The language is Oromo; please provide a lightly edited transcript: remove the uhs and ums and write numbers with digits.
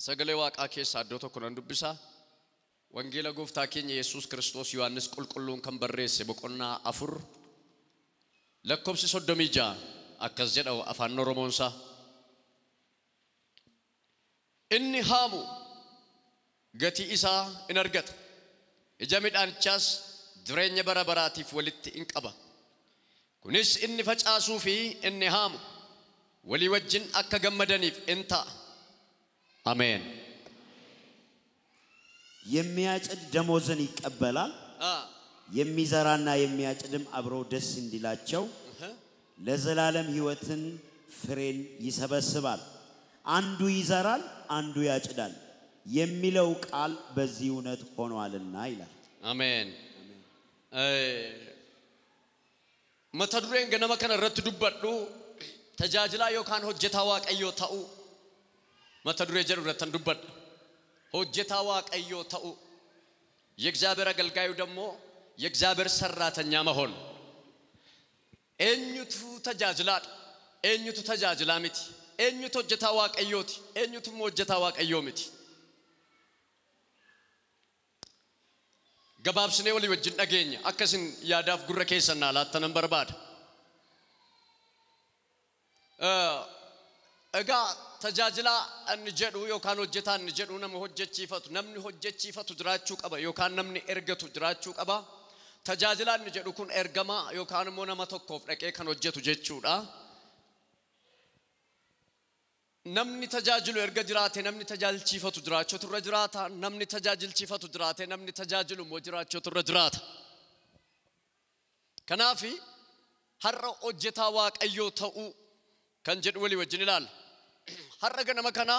Sagalee waaqaa keessaa iddoo tokko nan dubbisa. Wangeela gooftaa keenya Yesuus Kiristoos Yohaannis qulqulluun kan barreesse boqonnaa 4 lakkoofsi 36 akkas jedha afaan Oromoonsaa. Inni haamu gatii isaa in argata. Ija midhaanichaas jireenya bara baraatiif walitti in qaba. Kunis inni facaasuu fi inni haamu walii wajjin akka gammadaniif in ta'a. Amen. የሚያጭድ ደሞዝን ይቀበላል የሚዘራና የሚያጭድም አብሮ ደስ እንዲላቸው ለዘላለም ሕይወትን ፍሬን ይሰበስባል አንዱ ይዘራል አንዱ ያጭዳል የሚለው ቃል በዚህ እውነት ሆኗልና ይላል አሜን መተዱሬን ገነማ ከነረት ዱበዱ ተጃጅላ ዮካን ሆጀታ ዋቀዮ ታኡ መተዱሬ ጀሩ ረተን ዱበዱ ሆጀታ ዋቀዮ ታኡ የእግዚአብሔር አገልጋዩ ደግሞ የእግዚአብሔር ሰራተኛ መሆን ኤኝቱ ተጃጅላድ ኤኝቱ ተጃጅላሚት ኤኝቱ ሆጀታ ዋቀዮት ኤኝቱ ሆጀታ ዋቀዮሚት ገባብስኔ ወሊ ወጅን አገኘ አከስን ያዳፍ ጉረ ከሰና ላተነም በርባድ እጋ ተጃጅላ እንጀዱ ዮካን ሆጀታ እንጀዱ ነም ሆጀቺ ይፈቱ ነምኒ ሆጀቺ ይፈቱ ድራቹ ቀባ ዮካን ነምኒ ኤርገቱ ድራቹ ቀባ ተጃጅላ እንጀዱ ኩን ኤርገማ ዮካን ሞነ መተኮፍ ደቄ ከን ሆጀቱ ጀቹዳ namni tajaajilu erga jiraate namni tajaajilchiifatu jiraachuu turre jiraata namni tajaajilchiifatu jiraate namni tajaajilu moo jiraachuu turre jiraata kanaafi har'a hojjetaa waaqayyoo ta'uu kan jedhu walii wajjin ilaalla har'a ganama kana